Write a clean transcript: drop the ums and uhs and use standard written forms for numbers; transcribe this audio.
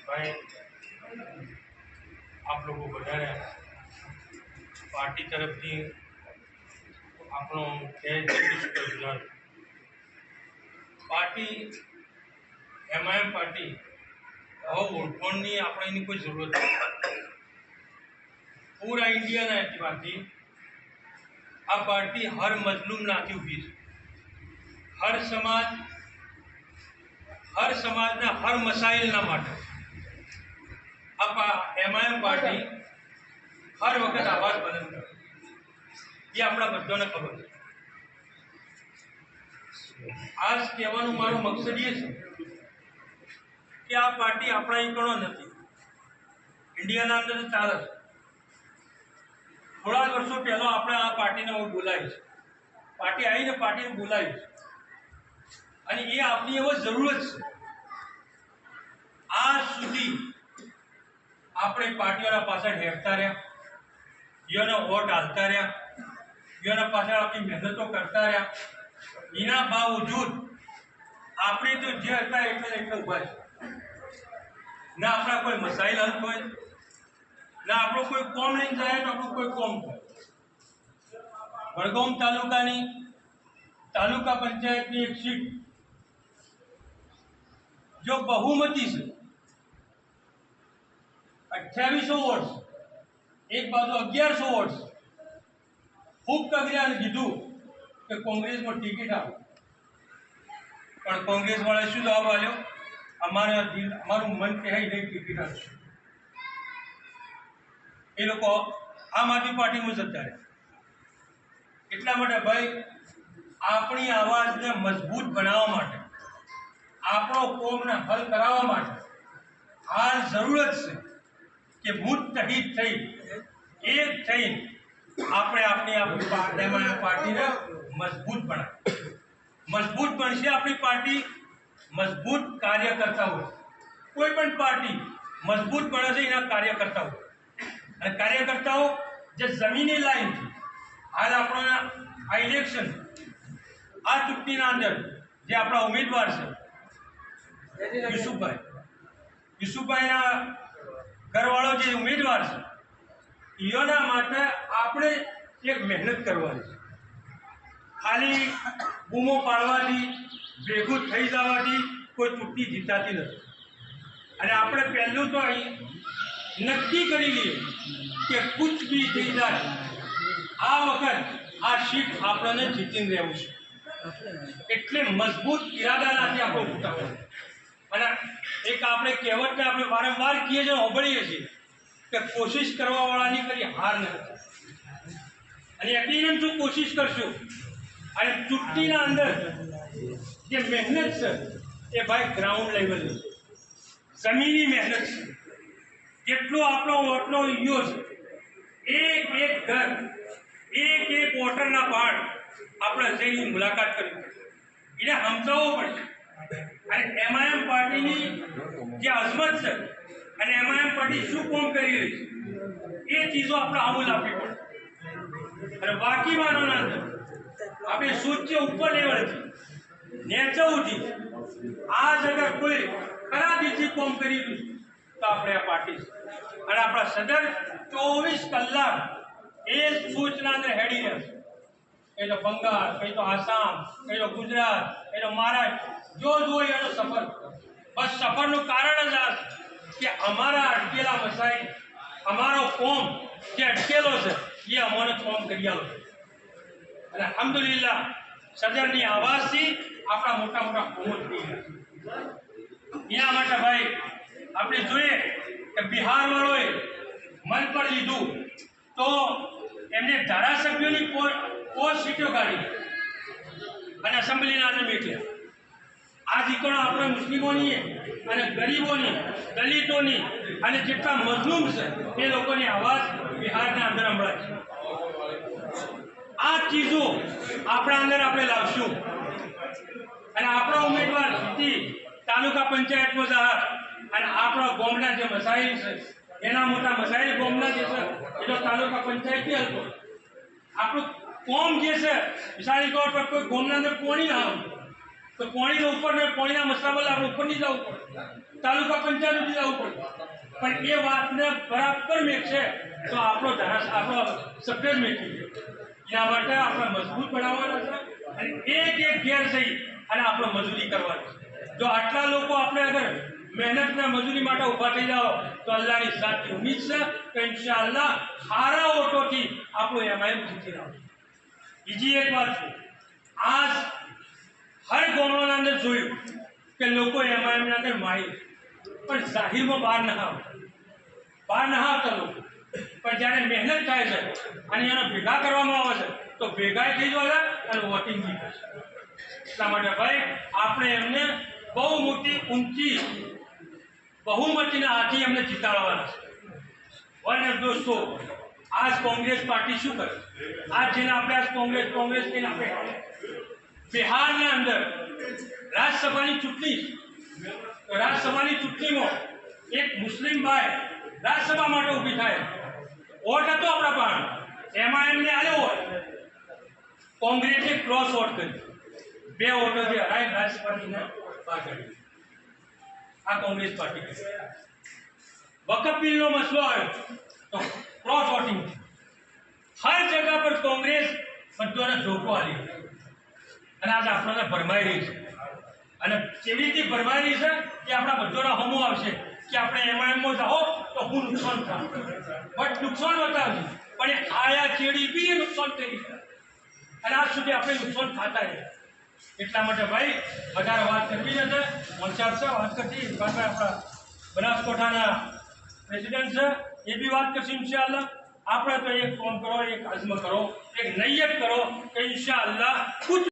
भाई आप लोगों बधाया पार्टी तरफ थी આપણો ગુજરાત પાર્ટી એમઆઈએમ પાર્ટી હવે ઓળખોણની આપણે એની કોઈ જરૂરત નથી। પૂરા ઇન્ડિયાના એતબારથી આ પાર્ટી હર મજલૂમનાથી ઊભી છે। હર સમાજના હર મસાઇલના માટે આ એમઆઈએમ પાર્ટી હર વખત આવાજ બુલંદ કરે એ આપણા બધાને ખબર છે। આજ કહેવાનો મારો મકસદ એ છે કે આ પાર્ટી આપણા એકણો નથી, ઇન્ડિયાના અંદર ચાલે છે। થોડા વર્ષો પહેલા આપણે આ પાર્ટીને બોલાવી છે, પાર્ટી આવીને પાર્ટીને બોલાવી છે અને એ આપણી એવો જરૂરત છે। આજ સુધી આપણે પાર્ટીઓના પાછળ હેરતા રહ્યા, યોનો વોટ હાલતા રહ્યા, યોના પાછળ આપણી મહેનતો કરતા રહ્યા, એના બાવજૂદ આપણે તો જે હતા એટલે ઉભા છે। ના આપણા કોઈ મસાઇલ હલ હોય, ના આપણો કોઈ કોમ લઈને જાય તો આપણું કોઈ કોમ થાય। વડગામ તાલુકા પંચાયતની એક સીટ જો બહુમતી છે, 2800 વોટ, એક બાજુ 1100 વોટ, ખૂબ કગર્યાને કીધું કે કોંગ્રેસમાં ટિકિટ આપો, પણ કોંગ્રેસ વાળાએ શું જવાબ આપ્યો? અમારું મન કહે નહીં ટિકિટ આપશે। એ લોકો આમ આદમી પાર્ટીમાં જતા રહ્યા। એટલા માટે ભાઈ આપણી આવાજને મજબૂત બનાવવા માટે, આપણો કોમને હલ કરાવવા માટે હાલ જરૂરત છે કે મુત્તહિદ થઈ એક થઈને આપણે આપણી પાર્ટીને મજબૂત બનાવીએ। મજબૂત બનશે આપણી પાર્ટી મજબૂત કાર્યકર્તાઓ। કોઈ પણ પાર્ટી મજબૂત બને છે એના કાર્યકર્તાઓ, અને કાર્યકર્તાઓ જે જમીની લાઈનથી હાલ આપણા આ ઇલેક્શન આ ચૂંટણીના અંદર જે આપણા ઉમેદવાર છે યુસુફભાઈના ઘરવાળો જે ઉમેદવાર છે એના માટે આપણે એક મહેનત કરવાની છે। ખાલી બૂમો પાડવાથી, ભેગું થઈ જવાથી કોઈ ચૂંટણી જીતાતી નથી। અને આપણે પહેલું તો અહીં નક્કી કરી લઈએ કે કુછ બી થઈ જાય આ વખત આ સીટ આપણને જીતીને રહેવું છે। એટલે મજબૂત ઈરાદાથી આપણે ઉતારવું। અને એક આપણે કહેવતને આપણે વારંવાર કહીએ છીએ, સાંભળીએ છીએ કે કોશિશ કરવાવાળાની કરી હાર નથી। અને યકીનન જો કોશિશ કરશું અને ચૂંટણીના અંદર જે મહેનત છે એ ભાઈ ગ્રાઉન્ડ લેવલની જમીની મહેનત છે। જેટલો આપણો વોટનો ઈયો છે, એક ઘર, એક વોટરના કાર્ડ આપણે જઈને મુલાકાત કરવી પડશે, એને સમજાવવું પડશે। અને એમઆઈએમ પાર્ટીની જે અઝમત છે અને એમઆઈએમ પાર્ટી શું કામ કરી રહી છે એ ચીજો આપણે અમૂલ આપવી પડે। અને બાકી માનવના અંદર આપણે સૂચ્ય ઉપર લેવલથી નેચે ઉઠી આ જગર કોઈ ખરા દિલથી કામ કરી રહ્યું તો આપણે આ પાર્ટી છે। અને આપણા સદન 24 કલાક એ સૂચના અંદર હેડી રહેશે। એ તો બંગાળ, કઈ તો આસામ, કઈ તો ગુજરાત, કઈ તો મહારાષ્ટ્ર, જો એનો સફર। બસ સફરનું કારણ જ આ કે અમારા અટકેલા મસાઈ, અમારો કોમ જે અટકેલો છે એ અમને કોમ કરી આલો। અને અલ્હમ્દુલિલ્લાહ સદનની આવાજથી આપણા મોટા કોમો થઈ ગયા। એના માટે ભાઈ આપણે જોઈએ કે બિહાર વાળોએ મન પર લીધું તો એમને ધારાસભ્યોની પોસ્ટ સીટો કાઢી અને એસેમ્બલીના અંદર મેક્યા। આ દીકરો આપણે મુસ્લિમોની અને ગરીબોની, દલિતોની અને જેટલા મજલૂમ છે એ લોકોની અવાજ બિહારના અંદર સંભળાય છે। આ ચીજો આપણા અંદર આપણે લાવશું અને આપણા ઉમેદવાર જીતી તાલુકા પંચાયતમાં જાય અને આપણા ગામના જે મસાઇલ છે એના મોટા મસાઇલ ગામના જે છે એ તો તાલુકા પંચાયતથી હલ આપણું કોમ જે છે મિસાલી તौर પર કોઈ ગામના અંદર પાણી ના આવે તો પાણીનો ઉપર ને પાણીના મસાલા આપણે ઉપર નહીં જવું પડે, તાલુકા પંચાયત સુધી જવું પડે, પણ એ વાતને બરાબર મેકશે તો આપણો સભ્ય જ મેકી એના માટે આપણે મજબૂત બનાવવાના છે અને એક ઘેર જઈ અને આપણે મજૂરી કરવાની છે। જો આટલા લોકો આપણે અગર મહેનતના મજૂરી માટે ઊભા થઈ જાઓ તો અલ્લાહની સાચી ઉમ્મીદ છે કે ઇન્શાઅલ્લાહ સારા ઓટોથી આપણું એમઆઈએમ જીતી લાવે। બીજી એક વાત છે, આજ હર ગામડાના અંદર જોયું કે લોકો એમઆઈએમના અંદર મારી પણ જાહેરમાં બહાર ના આવતા લોકો, પણ જ્યારે મહેનત થાય છે અને એને ભેગા કરવામાં આવે છે તો ભેગા થઈ જવા અને વોટિંગ બી કરશે। એટલા માટે ભાઈ આપણે એમને બહુ મોટી ઊંચી બહુમતીના હાથી એમને જીતાડવાના છે। અને દોસ્તો આજ કોંગ્રેસ પાર્ટી શું કરે, આજ જેને આપણે આજ કોંગ્રેસ કહીને આપણે બિહારના અંદર રાજ્યસભાની ચૂંટણીમાં એક મુસ્લિમ ભાઈ રાજ્યસભા માટે ઊભી થાય, વોટ હતો આપણા પાસે, એમાં એમને આવ્યો હોય, કોંગ્રેસે ક્રોસ વોટ કરી, 2 વોટોથી હરાઈ રાજ્યસભાની બહાર કાઢી। આ કોંગ્રેસ પાર્ટી વકફ બિલનો મસલો આવ્યો તો ક્રોસ વોટિંગ, હર જગ્યા પર કોંગ્રેસ બધાને ધોકો આપી અને આજ આપણને ભરમાઈ રહી છે અને કેવી રીતે ભરમાઈ રહી છે કે આપણા બધાના હમો આવશે કે આપણે એમઆઈએમમાં જાઓ તો હું નુકસાન થાય, બટ નુકસાન બતાવશે પણ એ આયા ચેડી બી એ નુકસાન કરી અને આજ સુધી આપણે નુકસાન થતા રહે। એટલા માટે ભાઈ વધારે વાત કરવી નથી, વંશાબ છે વાત કરતી આપણા બનાસકાંઠાના પ્રેસિડેન્ટ છે એ બી વાત કરશે ઇન્શાઅલ્લાહ। આપણે તો એક ફોન કરો, એક આઝમ કરો, એક નૈયત કરો કે ઇન્શાઅલ્લાહ